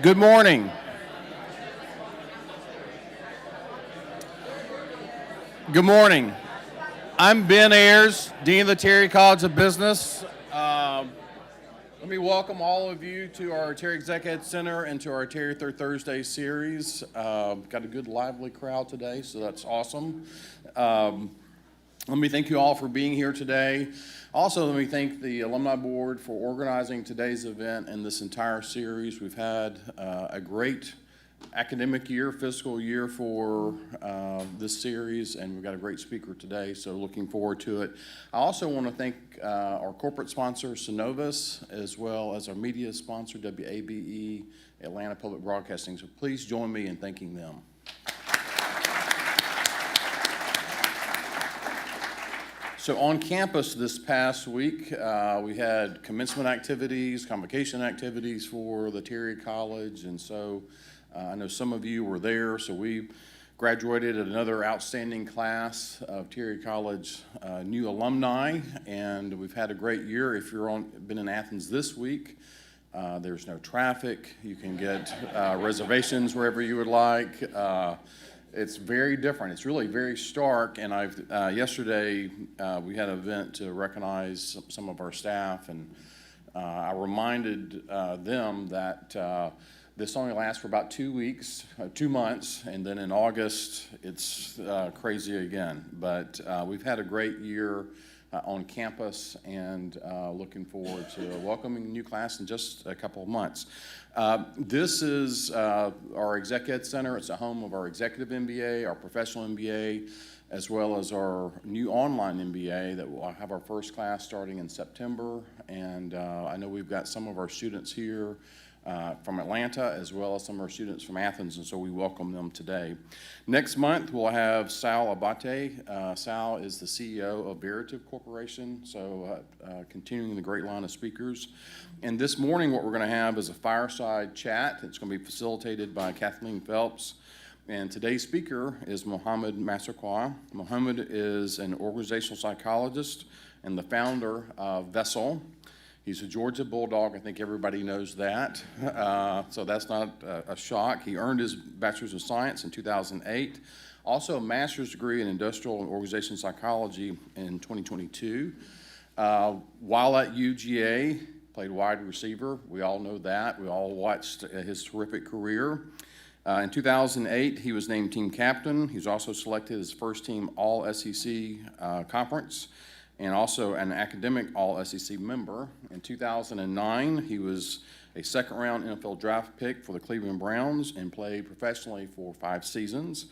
Good morning. Good morning. I'm Ben Ayers, Dean of the Terry College of Business. Let me welcome all of you to our Terry Exec Ed Center and to our Terry Third Thursday series. Got a good lively crowd today, so that's awesome. Let me thank you all for being here today. Also, let me thank the Alumni Board for organizing today's event and this entire series. We've had a great academic year, fiscal year for this series, and we've got a great speaker today, so looking forward to it. I also want to thank our corporate sponsor, Synovus, as well as our media sponsor, WABE, Atlanta Public Broadcasting. So please join me in thanking them. So on campus this past week, we had commencement activities, convocation activities for the Terry College, and so I know some of you were there. So we graduated another outstanding class of Terry College new alumni, and we've had a great year. If you've been in Athens this week, there's no traffic. You can get reservations wherever you would like. It's very different. It's really very stark. And yesterday we had an event to recognize some of our staff, and I reminded them that this only lasts for about 2 weeks, 2 months, and then in August it's crazy again. But we've had a great year on campus, and looking forward to welcoming a new class in just a couple of months. This is our Exec Ed Center. It's a home of our Executive MBA, our Professional MBA, as well as our new online MBA that will have our first class starting in September. And I know we've got some of our students here from Atlanta, as well as some of our students from Athens, and so we welcome them today. Next month, we'll have Sal Abate. Sal is the CEO of Veritiv Corporation, so continuing the great line of speakers. And this morning, what we're going to have is a fireside chat. It's going to be facilitated by Kathleen Phelps. And today's speaker is Mohamed Massaquoi. Mohamed is an organizational psychologist and the founder of VESSOL. He's a Georgia Bulldog. I think everybody knows that. So that's not a shock. He earned his Bachelor's of Science in 2008. Also a master's degree in Industrial and Organization Psychology in 2022. While at UGA, played wide receiver. We all know that. We all watched his terrific career. In 2008, he was named team captain. He was also selected as first team All-SEC conference, and also an academic All-SEC member. In 2009, he was a second-round NFL draft pick for the Cleveland Browns and played professionally for 5 seasons.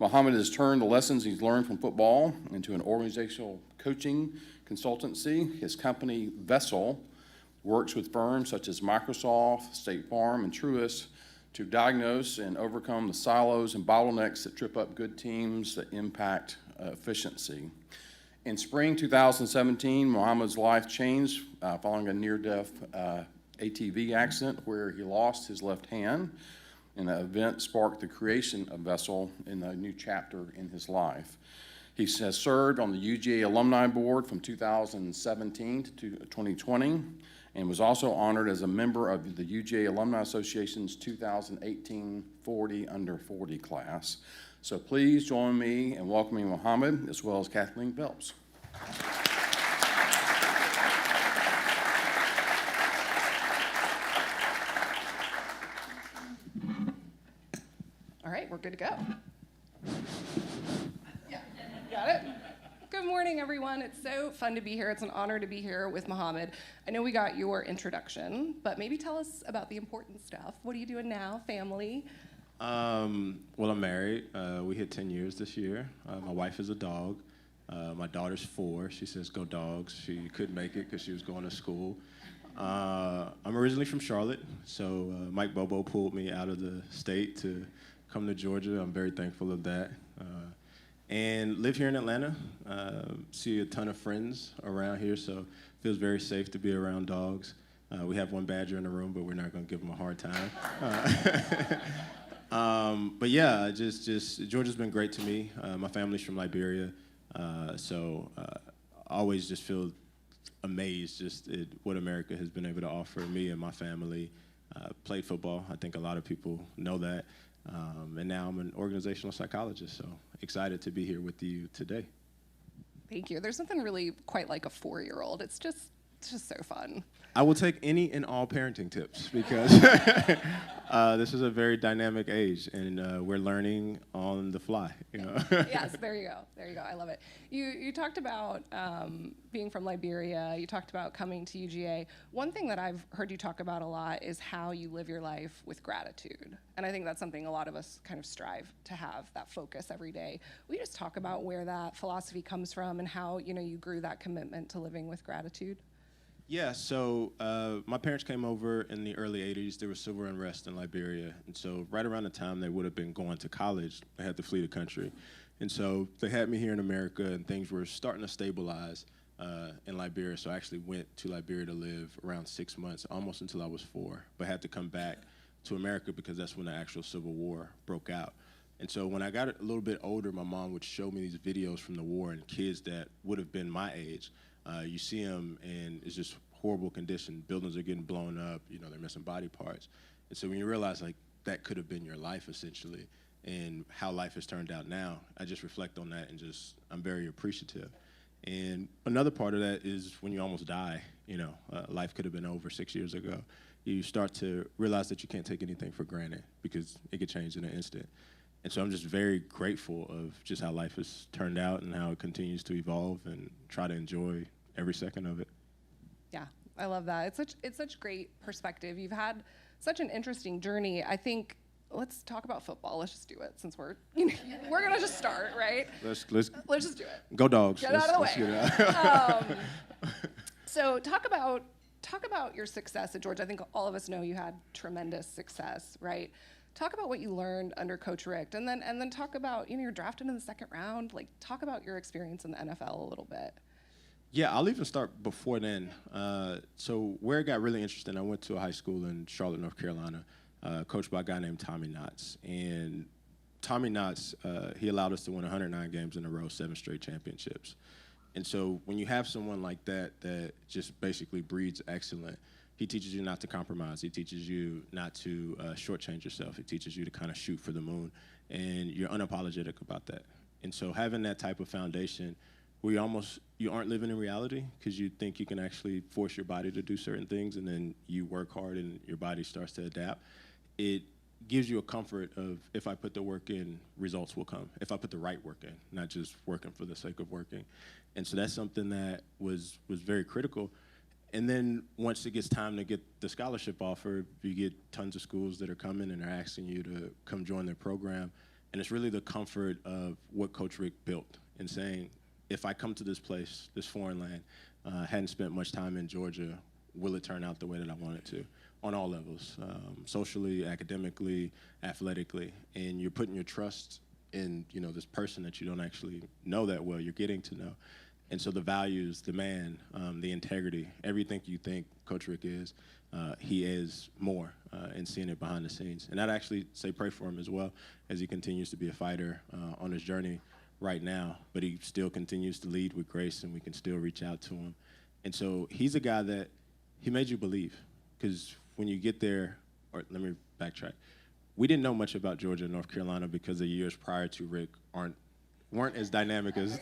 Mohamed has turned the lessons he's learned from football into an organizational coaching consultancy. His company, VESSOL, works with firms such as Microsoft, State Farm, and Truist to diagnose and overcome the silos and bottlenecks that trip up good teams that impact efficiency. In spring 2017, Mohamed's life changed following a near-death ATV accident where he lost his left hand, and the event sparked the creation of VESSOL in a new chapter in his life. He has served on the UGA Alumni Board from 2017 to 2020 and was also honored as a member of the UGA Alumni Association's 2018 40 Under 40 class. So please join me in welcoming Mohamed, as well as Kathleen Phelps. All right, we're good to go. Yeah, got it? Good morning, everyone. It's so fun to be here. It's an honor to be here with Mohamed. I know we got your introduction, but maybe tell us about the important stuff. What are you doing now, family? Well, I'm married. We hit 10 years this year. My wife is a dog. My daughter's 4. She says, "Go dogs." She couldn't make it because she was going to school. I'm originally from Charlotte, so Mike Bobo pulled me out of the state to come to Georgia. I'm very thankful of that. And live here in Atlanta. See a ton of friends around here, so it feels very safe to be around dogs. We have one badger in the room, but we're not going to give him a hard time. But yeah, just Georgia's been great to me. My family's from Liberia, so I always just feel amazed just at what America has been able to offer me and my family. Played football. I think a lot of people know that. And now I'm an organizational psychologist, so excited to be here with you today. Thank you. There's nothing really quite like a 4-year-old. It's just so fun. I will take any and all parenting tips because this is a very dynamic age, and we're learning on the fly. You know? Yes, there you go. There you go. I love it. You talked about being from Liberia. You talked about coming to UGA. One thing that I've heard you talk about a lot is how you live your life with gratitude. And I think that's something a lot of us kind of strive to have, that focus every day. Will you just talk about where that philosophy comes from and how you grew that commitment to living with gratitude? Yeah, so my parents came over in the early 80s. There was civil unrest in Liberia. And so right around the time they would have been going to college, they had to flee the country. And so they had me here in America, and things were starting to stabilize in Liberia. So I actually went to Liberia to live around 6 months, almost until I was 4, but had to come back to America because that's when the actual Civil War broke out. And so when I got a little bit older, my mom would show me these videos from the war, and kids that would have been my age. You see them, and it's just horrible condition. Buildings are getting blown up. They're missing body parts. And so when you realize, like, that could have been your life, essentially, and how life has turned out now, I just reflect on that and I'm very appreciative. And another part of that is when you almost die, life could have been over 6 years ago. You start to realize that you can't take anything for granted because it could change in an instant. And so I'm just very grateful of just how life has turned out and how it continues to evolve, and try to enjoy every second of it. Yeah, I love that. It's such great perspective. You've had such an interesting journey. I think let's talk about football. Let's just do it since we're gonna just start, right? Let's just do it. Go Dogs. Get out of the way. So talk about your success at Georgia. I think all of us know you had tremendous success, right? Talk about what you learned under Coach Richt, and then talk about you're drafted in the 2nd round. Like, talk about your experience in the NFL a little bit. Yeah, I'll even start before then. So where it got really interesting, I went to a high school in Charlotte, North Carolina, coached by a guy named Tommy Knotts. And Tommy Knotts, he allowed us to win 109 games in a row, 7 straight championships. And so when you have someone like that just basically breeds excellence, he teaches you not to compromise. He teaches you not to shortchange yourself. He teaches you to kind of shoot for the moon. And you're unapologetic about that. And so having that type of foundation where you aren't living in reality because you think you can actually force your body to do certain things, and then you work hard and your body starts to adapt, it gives you a comfort of, if I put the work in, results will come. If I put the right work in, not just working for the sake of working. And so that's something that was very critical. And then once it gets time to get the scholarship offer, you get tons of schools that are coming and are asking you to come join their program. And it's really the comfort of what Coach Richt built and saying, if I come to this place, this foreign land, hadn't spent much time in Georgia, will it turn out the way that I want it to? On all levels, socially, academically, athletically. And you're putting your trust in this person that you don't actually know that well, you're getting to know. And so the values, the man, the integrity, everything you think Coach Richt is, he is more, and seeing it behind the scenes. And I'd actually say pray for him as well, as he continues to be a fighter on his journey right now, but he still continues to lead with grace, and we can still reach out to him. And so he's a guy that he made you believe, because when you get there, or let me backtrack, we didn't know much about Georgia and North Carolina because the years prior to Rick weren't as dynamic as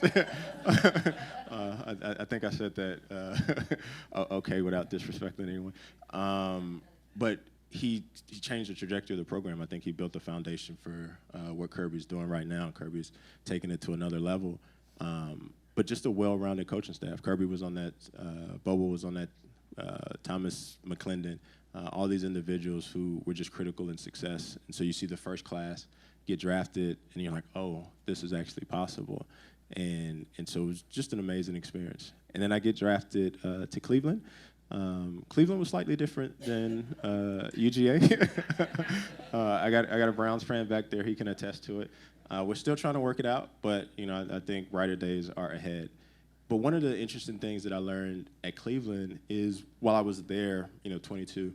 I think I said that okay without disrespecting anyone. But he changed the trajectory of the program. I think he built the foundation for what Kirby's doing right now. Kirby's taking it to another level. But just a well-rounded coaching staff. Kirby was on that, Bobo was on that, Thomas McClendon, all these individuals who were just critical in success. And so you see the first class get drafted, and you're like, oh, this is actually possible. And so it was just an amazing experience. And then I get drafted to Cleveland. Cleveland was slightly different than UGA. I got a Browns fan back there. He can attest to it. We're still trying to work it out, but I think brighter days are ahead. But one of the interesting things that I learned at Cleveland is while I was there, 22,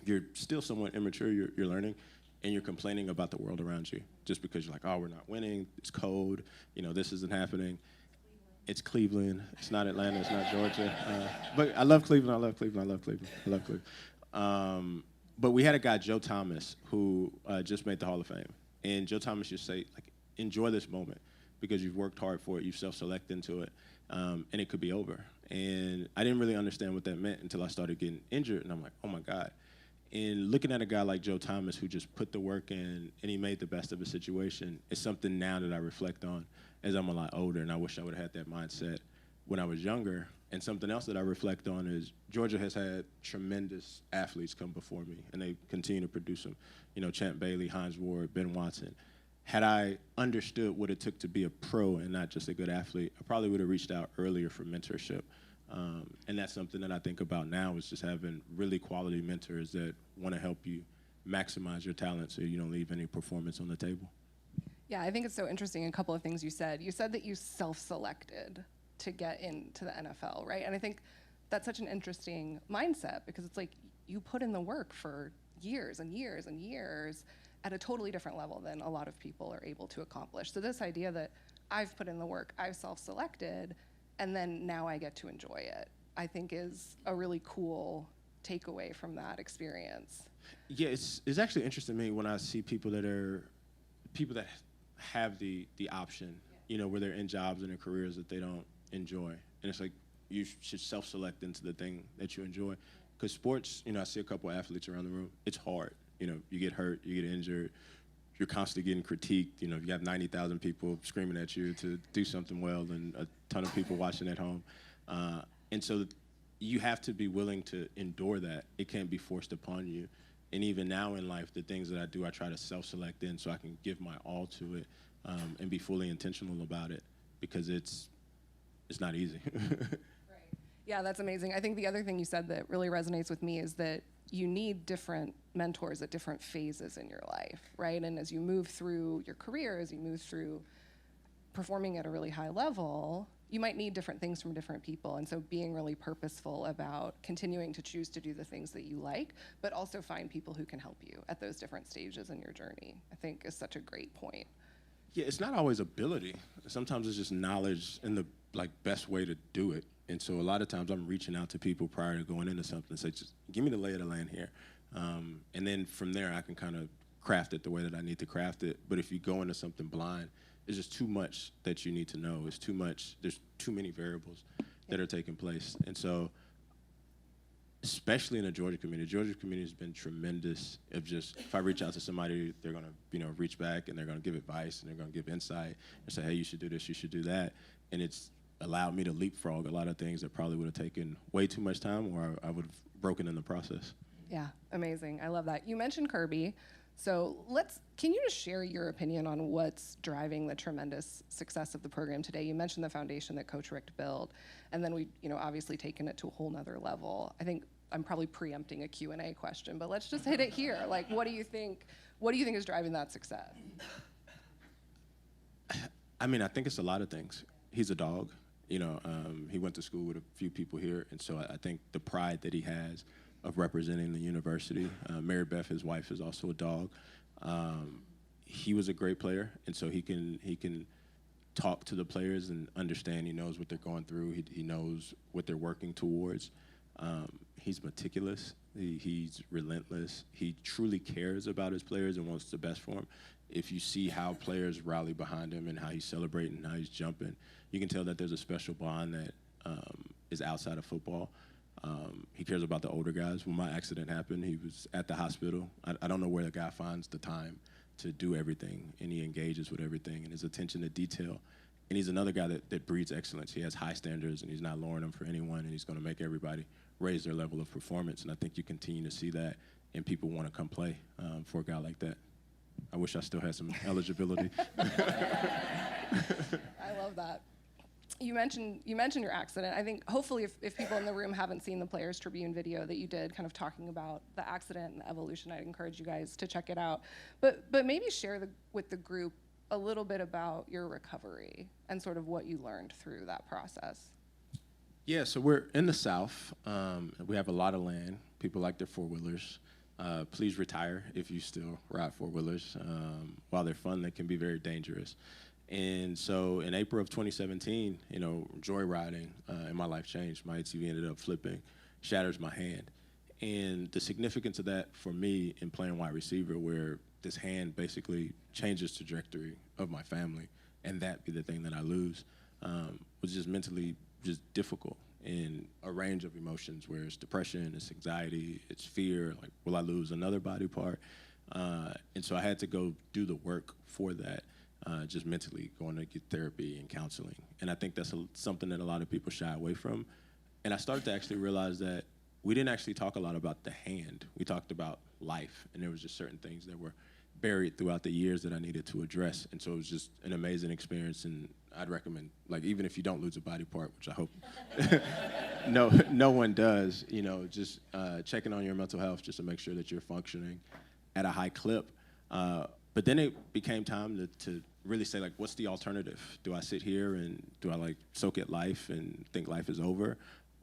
you're still somewhat immature. You're learning, and you're complaining about the world around you just because you're like, oh, we're not winning. It's cold. This isn't happening. It's Cleveland. It's not Atlanta. It's not Georgia. But I love Cleveland. I love Cleveland. But we had a guy, Joe Thomas, who just made the Hall of Fame. And Joe Thomas used to say, like, enjoy this moment because you've worked hard for it, you've self-selected into it, and it could be over. And I didn't really understand what that meant until I started getting injured, and I'm like, oh my God. And looking at a guy like Joe Thomas who just put the work in and he made the best of a situation is something now that I reflect on as I'm a lot older, and I wish I would have had that mindset when I was younger. And something else that I reflect on is Georgia has had tremendous athletes come before me, and they continue to produce them. You know, Champ Bailey, Hines Ward, Ben Watson. Had I understood what it took to be a pro and not just a good athlete, I probably would have reached out earlier for mentorship. And that's something that I think about now is just having really quality mentors that want to help you maximize your talent so you don't leave any performance on the table. Yeah, I think it's so interesting, a couple of things you said. You said that you self-selected to get into the NFL, right? And I think that's such an interesting mindset because it's like you put in the work for years and years and years at a totally different level than a lot of people are able to accomplish. So this idea that I've put in the work, I've self-selected, and then now I get to enjoy it, I think is a really cool takeaway from that experience. Yeah, it's actually interesting to me when I see people that have the option, you know, where they're in jobs and in careers that they don't enjoy. And it's like you should self-select into the thing that you enjoy. Because sports, you know, I see a couple of athletes around the room, it's hard. You know, you get hurt, you get injured, you're constantly getting critiqued. You know, you have 90,000 people screaming at you to do something well and a ton of people watching at home. And so you have to be willing to endure that. It can't be forced upon you. And even now in life, the things that I do, I try to self-select in so I can give my all to it and be fully intentional about it because it's not easy. Right. Yeah, that's amazing. I think the other thing you said that really resonates with me is that you need different mentors at different phases in your life, right? And as you move through your career, as you move through performing at a really high level, you might need different things from different people. And so being really purposeful about continuing to choose to do the things that you like, but also find people who can help you at those different stages in your journey, I think is such a great point. Yeah, it's not always ability. Sometimes it's just knowledge and the best way to do it. And so a lot of times I'm reaching out to people prior to going into something and say, just give me the lay of the land here. And then from there, I can kind of craft it the way that I need to craft it. But if you go into something blind, there's just too much that you need to know. It's too much. There's too many variables that are taking place. And so especially in the Georgia community has been tremendous of just, if I reach out to somebody, they're going to, you know, reach back and they're going to give advice and they're going to give insight and say, hey, you should do this, you should do that. And it's allowed me to leapfrog a lot of things that probably would have taken way too much time or I would have broken in the process. Yeah, amazing. I love that. You mentioned Kirby. So can you just share your opinion on what's driving the tremendous success of the program today? You mentioned the foundation that Coach Rick built, and then we, you know, obviously taken it to a whole nother level. I think I'm probably preempting a Q&A question, but let's just hit it here. Like, what do you think is driving that success? I mean, I think it's a lot of things. He's a dog. You know, he went to school with a few people here, and so I think the pride that he has of representing the university. Mary Beth, his wife, is also a dog. He was a great player, and so he can talk to the players and understand. He knows what they're going through. He knows what they're working towards. He's meticulous. He's relentless. He truly cares about his players and wants the best for them. If you see how players rally behind him and how he's celebrating and how he's jumping, you can tell that there's a special bond that is outside of football. He cares about the older guys. When my accident happened, he was at the hospital. I don't know where the guy finds the time to do everything, and he engages with everything, and his attention to detail. And he's another guy that breeds excellence. He has high standards, and he's not lowering them for anyone, and he's going to make everybody raise their level of performance. And I think you continue to see that, and people want to come play for a guy like that. I wish I still had some eligibility. I love that. You mentioned your accident. I think hopefully if people in the room haven't seen the Players Tribune video that you did kind of talking about the accident and the evolution, I'd encourage you guys to check it out. But maybe share with the group a little bit about your recovery and sort of what you learned through that process. Yeah, so we're in the South. We have a lot of land. People like their four-wheelers. Please retire if you still ride four-wheelers. While they're fun, they can be very dangerous. And so in April of 2017, joyriding and my life changed. My ATV ended up flipping, shatters my hand. And the significance of that for me in playing wide receiver, where this hand basically changes trajectory of my family, and that be the thing that I lose, was just mentally just difficult in a range of emotions, where it's depression, it's anxiety, it's fear, like, will I lose another body part? And so I had to go do the work for that, just mentally going to get therapy and counseling. And I think that's something that a lot of people shy away from. And I started to actually realize that we didn't actually talk a lot about the hand. We talked about life, and there was just certain things that were buried throughout the years that I needed to address. And so it was just an amazing experience, and I'd recommend, like, even if you don't lose a body part, which I hope no one does, you know, just checking on your mental health just to make sure that you're functioning at a high clip. But then it became time to really say, like, what's the alternative? Do I sit here and do I, like, soak at life and think life is over?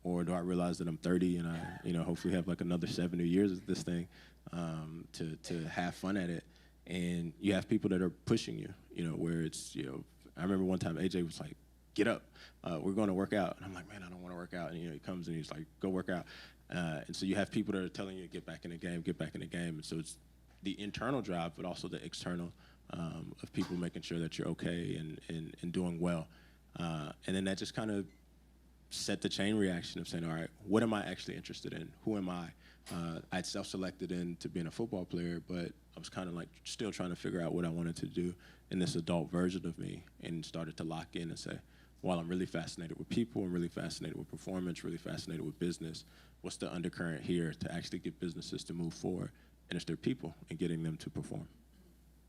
Or do I realize that I'm 30 and I, you know, hopefully have like another 70 years of this thing, to have fun at it? And you have people that are pushing you, you know, where it's, you know, I remember one time AJ was like, get up, we're going to work out. And I'm like, man, I don't want to work out. And, you know, he comes and he's like, go work out. And so you have people that are telling you to get back in the game, get back in the game. And so it's the internal drive, but also the external, of people making sure that you're okay and doing well. And then that just kind of set the chain reaction of saying, all right, what am I actually interested in? Who am I? I'd self-selected into being a football player, but I was kind of like still trying to figure out what I wanted to do in this adult version of me, and started to lock in and say, while I'm really fascinated with people, I'm really fascinated with performance, really fascinated with business, what's the undercurrent here to actually get businesses to move forward? And it's their people and getting them to perform.